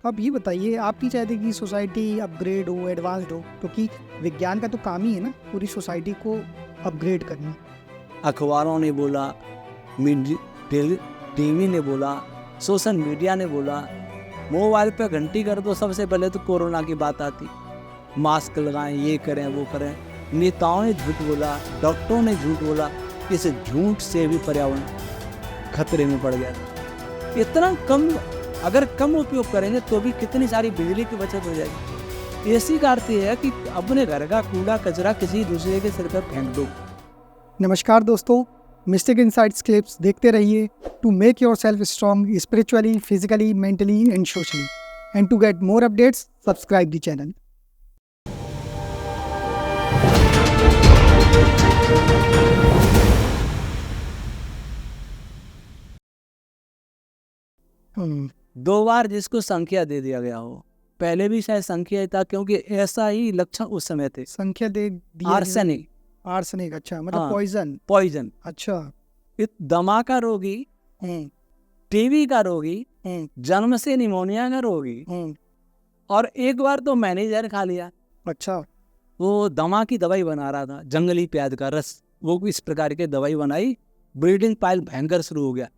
अब ये बताइए, आप नहीं चाहते कि सोसाइटी अपग्रेड हो, एडवांस्ड हो? क्योंकि विज्ञान का तो काम ही है ना पूरी सोसाइटी को अपग्रेड करना। अखबारों ने बोला, टीवी ने बोला, सोशल मीडिया ने बोला, मोबाइल पे घंटी कर दो सबसे पहले तो कोरोना की बात आती। मास्क लगाएं, ये करें वो करें। नेताओं ने झूठ बोला, डॉक्टरों ने झूठ बोला। इस झूठ से भी पर्यावरण खतरे में पड़ गया। इतना कम, अगर कम उपयोग करेंगे तो भी कितनी सारी बिजली की बचत हो जाएगी। इसी का अर्थ है कि अपने घर का कूड़ा कचरा किसी दूसरे के सिर पर फेंक दो। नमस्कार दोस्तों, मिस्टिक इनसाइट्स क्लिप्स देखते रहिए to make yourself strong spiritually, physically, mentally and socially. And to get more updates, subscribe the channel. दो बार जिसको संख्या दे दिया गया हो, पहले भी शायद संख्या ही था क्योंकि ऐसा ही लक्षण उस समय थे। संख्या दे दिया। आर्सेनिक। आर्सेनिक, अच्छा, मतलब हाँ, पॉइजन। अच्छा। दमा का रोगी, टीबी का रोगी, जन्म से निमोनिया का रोगी, और एक बार तो मैंने जहर खा लिया। अच्छा। वो दमा की दवाई बना रहा था, जंगली प्याज का रस, वो इस प्रकार की दवाई बनाई। ब्लीडिंग पाइल भयंकर शुरू हो गया।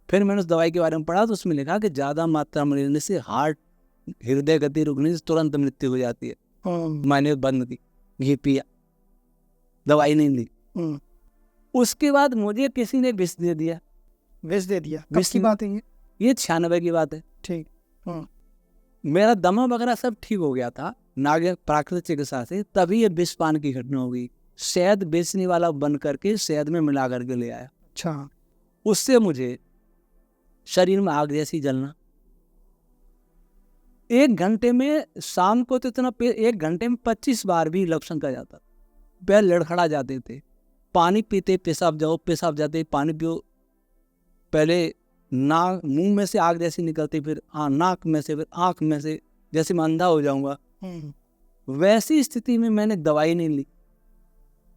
फिर मैंने उस दवाई के बारे में पढ़ा तो उसमें लिखा कि ज़्यादा मात्रा में लेने से हृदय गति रुकने से तुरंत मृत्यु हो जाती है। मैंने बंद की, घी पिया, दवाई नहीं ली। उसके बाद मुझे किसी ने विष दे दिया। कब की बात है ये 96 की बात है। ठीक। मेरा दमा वगैरह सब ठीक हो गया था नागे प्राकृतिक चिकित्सा से, तभी ये विष पान की घटना हो गई। शहद बेचने वाला बन करके शहद में मिला करके ले आया। अच्छा। उससे मुझे शरीर में आग जैसी जलना, 1 घंटे में, शाम को तो इतना 1 घंटे में 25 बार भी लक्षण का जाता, पैर लड़खड़ा जाते थे। पानी पीते पेशाब जाओ, पेशाब जाते पानी पियो, पहले नाक मुंह में से आग जैसी निकलती, फिर नाक में से, फिर आंख में से, जैसे मैं अंधा हो जाऊंगा। वैसी स्थिति में मैंने दवाई नहीं ली।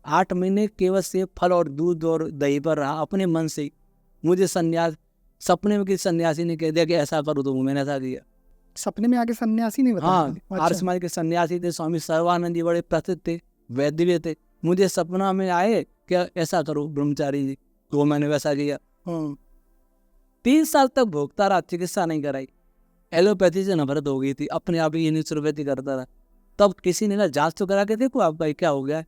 8 महीने केवल से फल और दूध और दही पर रहा अपने मन से। मुझे सपने में किसी सन्यासी ने कह दिया कि ऐसा करो, तो मैंने ऐसा किया। सपने में आके सन्यासी ने बताया? हाँ, अच्छा। आर्य समाज के सन्यासी थे, स्वामी सर्वानंद जी बड़े प्रसिद्ध थे, वैद्य थे। मुझे सपना में आए क्या ऐसा करो ब्रह्मचारी जी, तो मैंने वैसा किया। 3 साल तक भोगता रहा, चिकित्सा नहीं कराई। एलोपैथी से नफरत हो गई थी, अपने आप ही नेचुरोपैथी करता रहा। तब किसी ने कहा जांच तो करा के देखो आपका क्या हो गया है।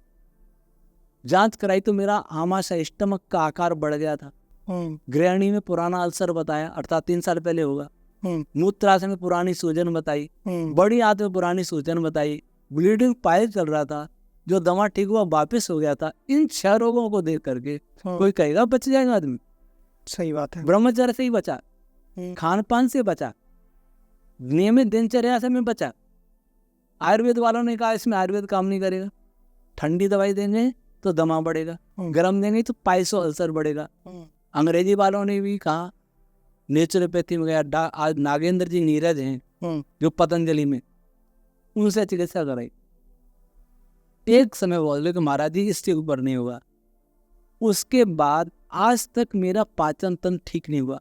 जांच कराई तो मेरा आमाशय, स्टमक का आकार बढ़ गया था। गृहिणी में पुराना अल्सर बताया, अर्थात 3 साल पहले होगा। मूत्राशय में पुरानी सूजन बताई, बड़ी आंत में पुरानी सूजन बताई, ब्लीडिंग पाइल चल रहा था, जो दमा ठीक हुआ वापस हो गया था। इन 6 रोगों को देख करके कोई कहेगा बच जाएगा आदमी? सही बात है। ब्रह्मचर्य से ही बचा, खान पान से बचा, नियमित दिनचर्या से मैं बचा। आयुर्वेद वालों ने कहा इसमें आयुर्वेद काम नहीं करेगा, ठंडी दवाई देंगे तो दमा बढ़ेगा, गर्म देंगे तो पाइल्स और अल्सर बढ़ेगा। अंग्रेजी वालों ने भी कहा, नेचुरोपैथी में गया, आज नागेंद्र जी नीरज हैं जो पतंजलि में, उनसे चिकित्सा कराई। एक समय बोले कि महाराज जी इससे ऊपर नहीं होगा। उसके बाद आज तक मेरा पाचन तंत्र ठीक नहीं हुआ।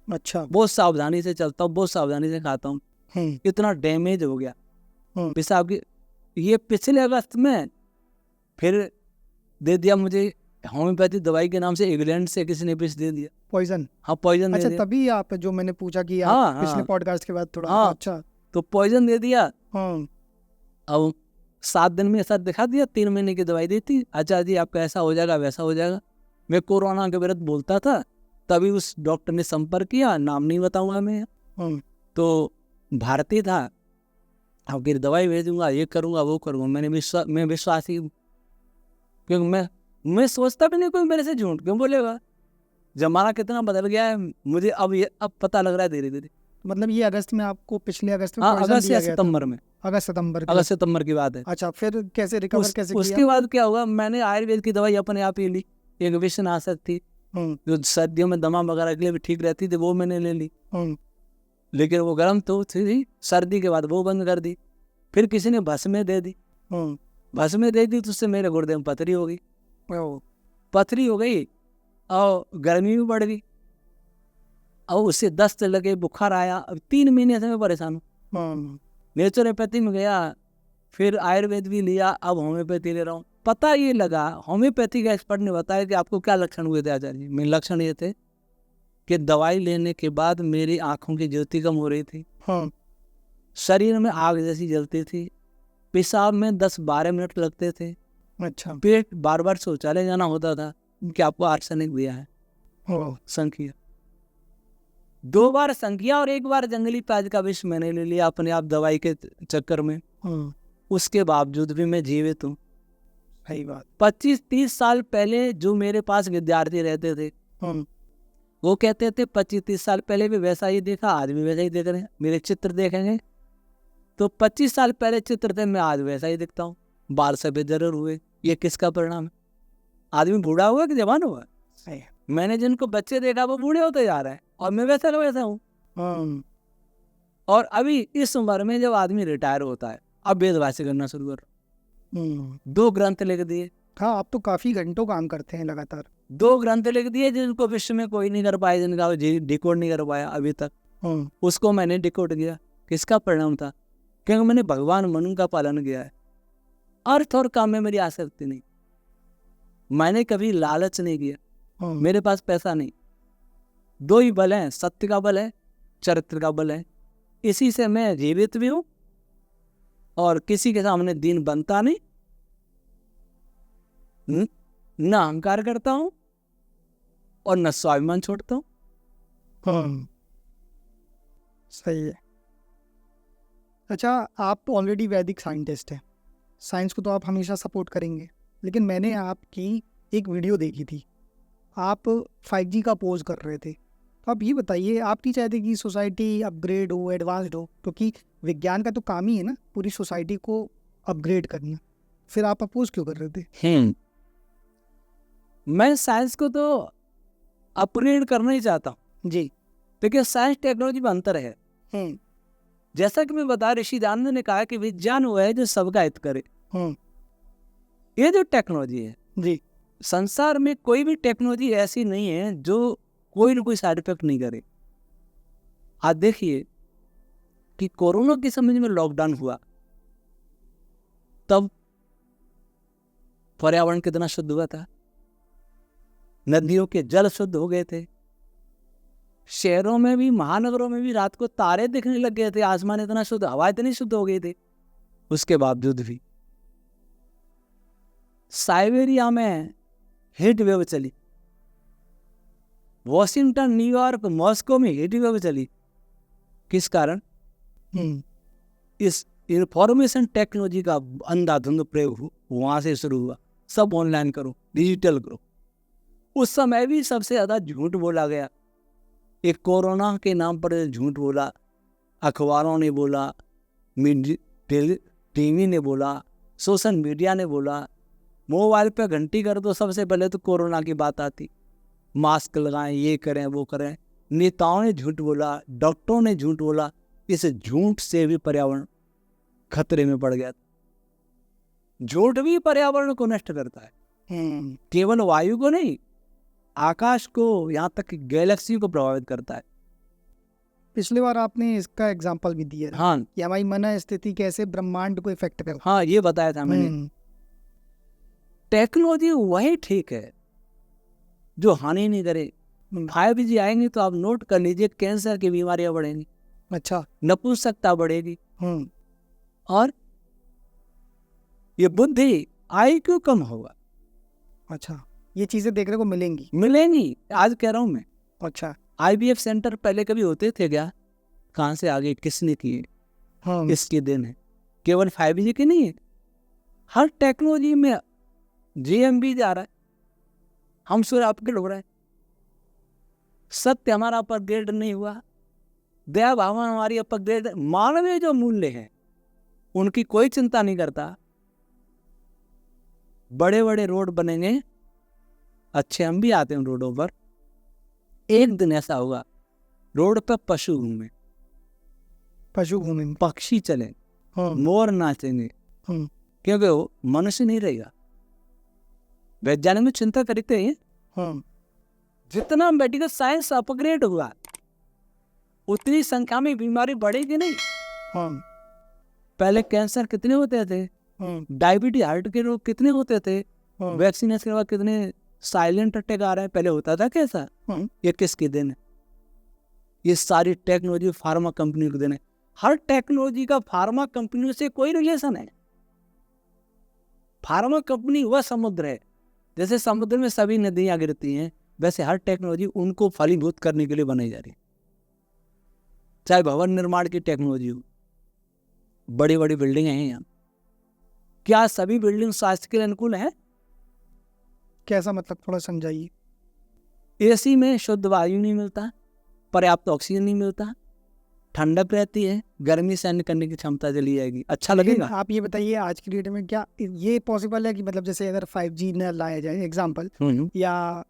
अच्छा। बहुत सावधानी से चलता हूँ, बहुत सावधानी से खाता हूँ, इतना डैमेज हो गया पेशाब की। ये पिछले अगस्त में फिर दे दिया मुझे होम्योपैथी दवाई के नाम से, इंग्लैंड से किसी ने विष दे दिया, पॉइजन। हाँ, पॉइजन। अच्छा, तभी आप जो मैंने पूछा कि आप पिछले पॉडकास्ट के बाद थोड़ा। अच्छा, तो पॉइजन दे दिया। अब 7 दिन में ऐसा दिखा दिया, 3 महीने की दवाई देती, अच्छा जी आपका ऐसा हो जाएगा वैसा हो जाएगा। मैं कोरोना के विरुद्ध बोलता था, तभी उस डॉक्टर ने संपर्क किया, नाम नहीं बताऊंगा मैं, तो भारतीय था। अब फिर दवाई भेजूंगा, ये करूंगा वो करूंगा। मैं विश्वासी, क्योंकि मैं सोचता भी नहीं कोई मेरे से झूठ क्यों बोलेगा। जमाना कितना बदल गया है मुझे अब पता लग रहा है धीरे धीरे। मतलब ये अगस्त में आपको, पिछले अगस्त में? अगस्त या सितंबर में। अगस्त सितंबर की बात है। अच्छा, फिर कैसे रिकवर कैसे किया? उसके बाद क्या हुआ, मैंने आयुर्वेद की दवाई अपने आप ही ली। एक विषनाशक थी जो सर्दियों में दमा वगैरह के लिए भी ठीक रहती थी, वो मैंने ले ली। लेकिन वो गर्म तो थी, सर्दी के बाद वो बंद कर दी। फिर किसी ने भस्म दे दी, तो उससे मेरे गुर्दे में पथरी हो गई और गर्मी भी बढ़ गई। अब उससे दस्त लगे, बुखार आया, अब 3 महीने से मैं परेशान हूँ। नेचुरोपैथी में गया, फिर आयुर्वेद भी लिया, अब होम्योपैथी ले रहा हूँ। पता ये लगा, होम्योपैथी का एक्सपर्ट ने बताया कि आपको क्या लक्षण हुए थे आचार्य जी। मेरे लक्षण ये थे कि दवाई लेने के बाद मेरी आंखों की ज्योति कम हो रही थी, शरीर में आग जैसी जलती थी, पेशाब में 10-12 मिनट लगते थे, अच्छा। पेट बार बार शौचालय जाना होता था कि आपको आर्सेनिक दिया है, संख्या 2 बार संख्या और 1 बार जंगली प्याज का विष मैंने ले लिया अपने आप दवाई के चक्कर में। उसके बावजूद भी मैं जीवित हूँ। सही बात। 25-30 साल पहले जो मेरे पास विद्यार्थी रहते थे, वो कहते थे 25-30 साल पहले भी वैसा ही देखा, आज भी वैसा ही देख रहे हैं। मेरे चित्र देखेंगे तो 25 साल पहले चित्र थे, मैं आज वैसा ही दिखता हूँ। बाल सफेद जरूर हुए, ये किसका परिणाम है? आदमी बूढ़ा हुआ कि जवान हुआ? मैंने जिनको बच्चे देखा वो बूढ़े होते जा रहे हैं और मैं वैसा हूँ। और अभी इस उम्र में जब आदमी रिटायर होता है, अब वेदवास करना शुरू कर, 2 ग्रंथ लिख दिए। हाँ, आप तो काफी घंटों काम करते हैं लगातार। 2 ग्रंथ लिख दिए जिनको विश्व में कोई नहीं कर पाया, जिनका डिकोड नहीं कर पाया अभी तक, उसको मैंने डिकोड किया। किसका परिणाम था? क्योंकि मैंने भगवान मनु का पालन किया है। अर्थ और काम में मेरी आसक्ति नहीं, मैंने कभी लालच नहीं किया। मेरे पास पैसा नहीं, 2 ही बल हैं, सत्य का बल है, चरित्र का बल है। इसी से मैं जीवित भी हूं और किसी के सामने दीन बनता नहीं, न अहंकार करता हूं और न स्वाभिमान छोड़ता हूं। सही है। अच्छा, आप तो ऑलरेडी वैदिक साइंटिस्ट हैं, साइंस को तो आप हमेशा सपोर्ट करेंगे, लेकिन मैंने आपकी एक वीडियो देखी थी, आप 5G का पोज कर रहे थे। तो आप ये बताइए, आप नहीं चाहते कि सोसाइटी अपग्रेड हो, एडवांस्ड हो? क्योंकि विज्ञान का तो काम ही है ना पूरी सोसाइटी को अपग्रेड करना, फिर आप अपोज क्यों कर रहे थे? मैं साइंस को तो अपग्रेड करना ही चाहता हूँ जी, देखिए साइंस टेक्नोलॉजी में अंतर है। जैसा कि मैं बता, ऋषि दानव ने कहा कि विज्ञान वो है जो सबका हित करे। ये जो टेक्नोलॉजी है जी, संसार में कोई भी टेक्नोलॉजी ऐसी नहीं है जो कोई ना कोई साइड इफेक्ट नहीं करे। आज देखिए कि कोरोना के समय में लॉकडाउन हुआ, तब पर्यावरण कितना शुद्ध हुआ था, नदियों के जल शुद्ध हो गए थे, शहरों में भी, महानगरों में भी रात को तारे दिखने लग गए थे, आसमान इतना शुद्ध, हवा इतनी शुद्ध हो गई थी। उसके बावजूद भी साइबेरिया में हीट वेव चली, वॉशिंगटन, न्यूयॉर्क, मॉस्को में हीट वेव चली। किस कारण? इस इंफॉर्मेशन टेक्नोलॉजी का अंधाधुंध प्रयोग वहां से शुरू हुआ। सब ऑनलाइन करो, डिजिटल करो। उस समय भी सबसे ज्यादा झूठ बोला गया। एक कोरोना के नाम पर झूठ बोला, अखबारों ने बोला, टीवी ने बोला, सोशल मीडिया ने बोला, मोबाइल पे घंटी कर दो सबसे पहले तो कोरोना की बात आती। मास्क लगाएं, ये करें, वो करें। नेताओं ने झूठ बोला, डॉक्टरों ने झूठ बोला। इस झूठ से भी पर्यावरण खतरे में पड़ गया। झूठ भी पर्यावरण को नष्ट करता है, केवल वायु को नहीं, आकाश को, यहाँ तक कि गैलेक्सी को प्रभावित करता है। पिछली बार आपने इसका एग्जाम्पल भी दिया, हाँ, कि हमारी मन स्थिति कैसे ब्रह्मांड को इफेक्ट करता है। हाँ, ये बताया था मैंने। टेक्नोलॉजी वही ठीक है जो हानि नहीं करे। 5G आएंगे तो आप नोट कर लीजिए, कैंसर की बीमारियां बढ़ेंगी, अच्छा, नपुंसकता बढ़ेगी, और ये बुद्धि IQ कम होगा। अच्छा, ये चीजें देखने को मिलेंगी, आज कह रहा हूं मैं। अच्छा, IVF सेंटर पहले कभी होते थे क्या? कहाँ से आगे, किसने किए? इसकी देन है, केवल 5G की नहीं है। हर टेक्नोलॉजी में GMB जा रहा है, हम सूर्य अपग्रेड हो रहा है। सत्य हमारा अपग्रेड नहीं हुआ, दया भावना हमारी अपग्रेड। मानवीय जो मूल्य हैं उनकी कोई चिंता नहीं करता। बड़े बड़े रोड बनेंगे, अच्छे, हम भी आते हैं रोडों पर। एक दिन ऐसा होगा रोड पर पशु घूमे, पक्षी चले, मोर नाचेंगे, क्योंकि वो मनुष्य नहीं रहेगा। वैज्ञानिक में चिंता करते हैं, जितना मेडिकल साइंस अपग्रेड हुआ उतनी संख्या में बीमारी बढ़ेगी नहीं। हाँ पहले कैंसर कितने होते थे, हाँ डायबिटीज हार्ट के रोग कितने होते थे, हाँ वैक्सीनेशन के बाद कितने साइलेंट अटैक आ रहे हैं, पहले होता था कैसा? हाँ ये किसके दिन है? ये सारी टेक्नोलॉजी फार्मा कंपनी के दिन है। हर टेक्नोलॉजी का फार्मा कंपनियों से कोई रिलेशन है? फार्मा कंपनी वह समुद्र है, जैसे समुद्र में सभी नदियां गिरती हैं, वैसे हर टेक्नोलॉजी उनको फलीभूत करने के लिए बनाई जा रही है। चाहे भवन निर्माण की टेक्नोलॉजी हो, बड़ी बड़ी बिल्डिंग हैं यहाँ, क्या सभी बिल्डिंग स्वास्थ्य के लिए अनुकूल है? कैसा मतलब, थोड़ा समझाइए। एसी में शुद्ध वायु नहीं मिलता, पर्याप्त ऑक्सीजन नहीं मिलता, ठंडक रहती है, गर्मी सहन करने की क्षमता चली जाएगी। अच्छा लेकिन लगेगा? आप ये बताइए आज की डेट में क्या ये पॉसिबल है कि मतलब जैसे अगर 5G न लाया जाए एग्जांपल, या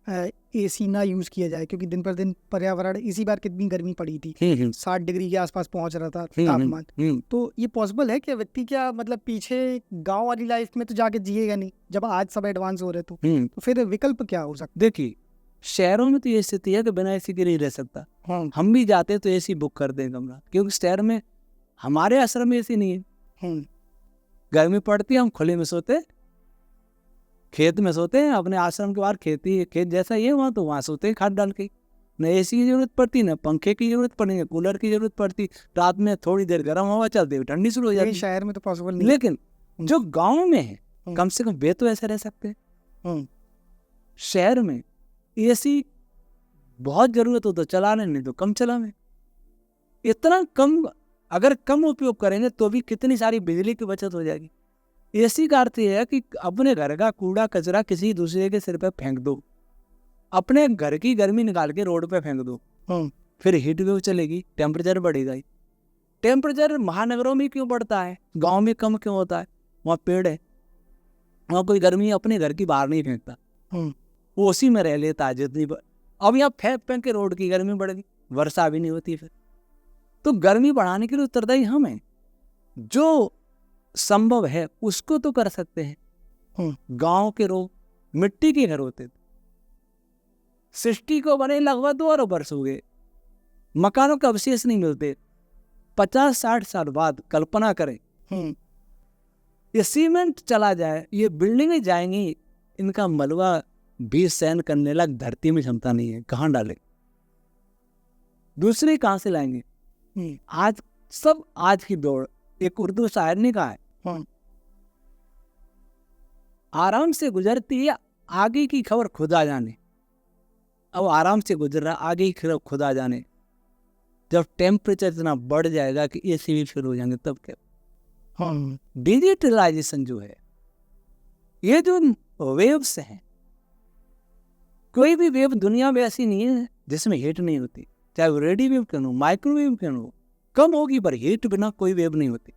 AC ना यूज किया जाए, क्योंकि दिन पर दिन पर्यावरण, इसी बार कितनी गर्मी पड़ी थी, 60 डिग्री के आसपास पहुंच रहा था तापमान। तो ये पॉसिबल है कि व्यक्ति क्या मतलब पीछे गांव वाली लाइफ में तो जाके जिएगा नहीं, जब आज सब एडवांस हो रहे तो फिर विकल्प क्या हो सकता? देखिए, शहरों में तो ये स्थिति है कि बिना एसी के नहीं रह सकता। हाँ हम भी जाते तो एसी बुक कर दें कमरा, क्योंकि शहर में हमारे आश्रम में एसी नहीं है। हाँ गर्मी पड़ती है, हम खुले में सोते, खेत में सोते हैं। अपने आश्रम के बाहर खेत जैसा ही है, वहाँ तो वहाँ सोते हैं खाट डाल के। न एसी की जरूरत पड़ती, न पंखे की जरूरत पड़ती, न कूलर की जरूरत पड़ती। रात में थोड़ी देर गर्म हवा चलती है, ठंडी शुरू हो जाती है। शहर में तो पॉसिबल नहीं। लेकिन जो गाँव में है, कम से कम वे तो ऐसे रह सकते हैं। शहर में एसी बहुत जरूरत हो तो चला लें, नहीं तो कम चलावें। इतना कम, अगर कम उपयोग करेंगे तो भी कितनी सारी बिजली की बचत हो जाएगी। एसी का अर्थ यह है कि अपने घर का कूड़ा कचरा किसी दूसरे के सिर पे फेंक दो, अपने घर की गर्मी निकाल के रोड पे फेंक दो, फिर हीट वेव चलेगी, टेम्परेचर बढ़ेगा ही। टेम्परेचर महानगरों में क्यों बढ़ता है, गाँव में कम क्यों होता है? वहाँ पेड़ है, वहाँ कोई गर्मी अपने घर की बाहर नहीं फेंकता, वो उसी में रह लेता है जितनी। अब यहाँ फेंक के रोड की गर्मी बढ़ गई, वर्षा भी नहीं होती फिर। तो गर्मी बढ़ाने के लिए उत्तरदायी हम हैं। जो संभव है उसको तो कर सकते हैं। गांव के लोग मिट्टी के घर होते थे, सृष्टि को बने लगभग 2 अरब वर्ष हो गए, मकानों के अवशेष नहीं मिलते। 50-60 साल बाद कल्पना करें, ये सीमेंट चला जाए, ये बिल्डिंगें जाएंगी, इनका मलबा भी सहन करने लग धरती में क्षमता नहीं है, कहाँ डालें? दूसरे कहाँ से लाएंगे? आज की दौड़, एक उर्दू शायर ने कहा है, आराम से गुजरती है आगे की खबर खुदा जाने। अब आराम से गुजर रहा, आगे की खबर खुदा जाने। जब टेम्परेचर इतना बढ़ जाएगा कि एसी भी शुरू हो जाएंगे, तब क्या? डिजिटलाइजेशन जो है, ये जो वेव्स हैं, कोई भी वेव दुनिया में ऐसी नहीं है जिसमें हीट नहीं होती। चाहे वो रेडियो वेव क्यों हो, माइक्रोवेव क्यों हो, कम होगी पर हीट बिना कोई वेव नहीं होती।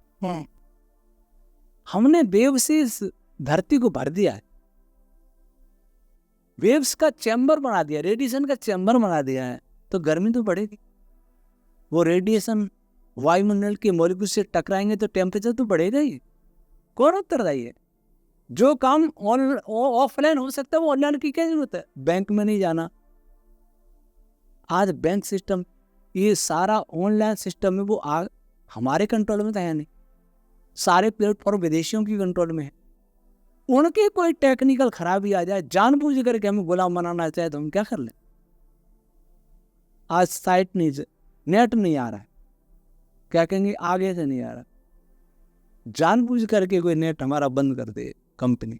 हमने वेव से इस धरती को भर दिया है, वेव्स का चैम्बर बना दिया, रेडिएशन का चैम्बर बना दिया है, तो गर्मी तो बढ़ेगी। वो रेडिएशन वायुमंडल के मॉलिक्यूल से टकराएंगे तो टेम्परेचर तो बढ़ेगा ही। कौन उत्तरदायी है? जो काम ऑफलाइन हो सकता है वो ऑनलाइन की क्या जरूरत है? बैंक में नहीं जाना, आज बैंक सिस्टम, ये सारा ऑनलाइन सिस्टम है, वो हमारे कंट्रोल में तो है नहीं। सारे प्लेटफॉर्म विदेशियों की कंट्रोल में है। उनके कोई टेक्निकल खराबी आ जाए, जानबूझ करके हमें गुलाम बनाना चाहे तो हम क्या कर लें? आज साइट नहीं, नेट नहीं आ रहा है, क्या कहेंगे? आगे से नहीं आ रहा। जानबूझ करके कोई नेट हमारा बंद कर दे कंपनी,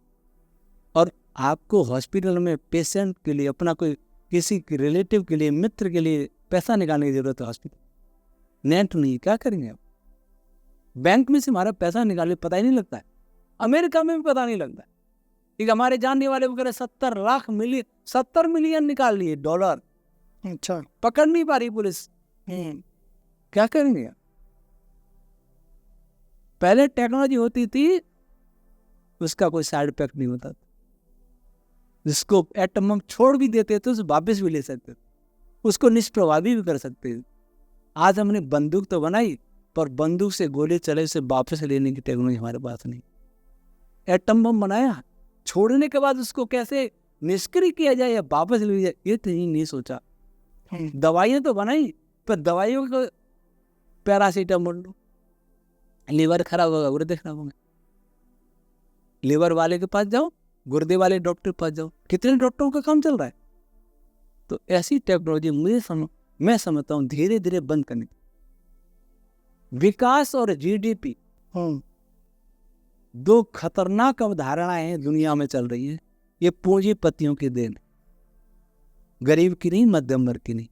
और आपको हॉस्पिटल में पेशेंट के लिए, अपना कोई किसी रिलेटिव के लिए, मित्र के लिए पैसा निकालने की जरूरत है, हॉस्पिटल नेट नहीं, क्या करेंगे आप? बैंक में से हमारा पैसा निकाले पता ही नहीं लगता है। अमेरिका में भी पता नहीं लगता है कि हमारे जानने वाले वगैरह 70 मिलियन निकाल लिए डॉलर। अच्छा, पकड़ नहीं पा रही पुलिस, क्या करेंगे? पहले टेक्नोलॉजी होती थी, उसका कोई साइड इफेक्ट नहीं होता था, जिसको एटम बम छोड़ भी देते थे उसे वापस भी ले सकते थे, उसको निष्प्रभावी भी कर सकते थे। आज हमने बंदूक तो बनाई, पर बंदूक से गोले चले उसे वापस लेने की टेक्नोलॉजी हमारे पास नहीं। एटम बम बनाया, छोड़ने के बाद उसको कैसे निष्क्रिय किया जाए या वापस ले जाए, ये तो नहीं सोचा। दवाइयां तो बनाई, पर दवाइयों को पैरासीटामोल लो, लीवर खराब होगा, गुर्दे खराब होंगे, लीवर वाले के पास जाओ, गुर्दे वाले डॉक्टर के पास जाओ। कितने डॉक्टरों का काम चल रहा है। तो ऐसी टेक्नोलॉजी मैं समझता हूँ धीरे धीरे बंद करनी। विकास और जीडीपी दो खतरनाक अवधारणाएं दुनिया में चल रही है। ये पूंजीपतियों की देन, गरीब की नहीं, मध्यम वर्ग की नहीं।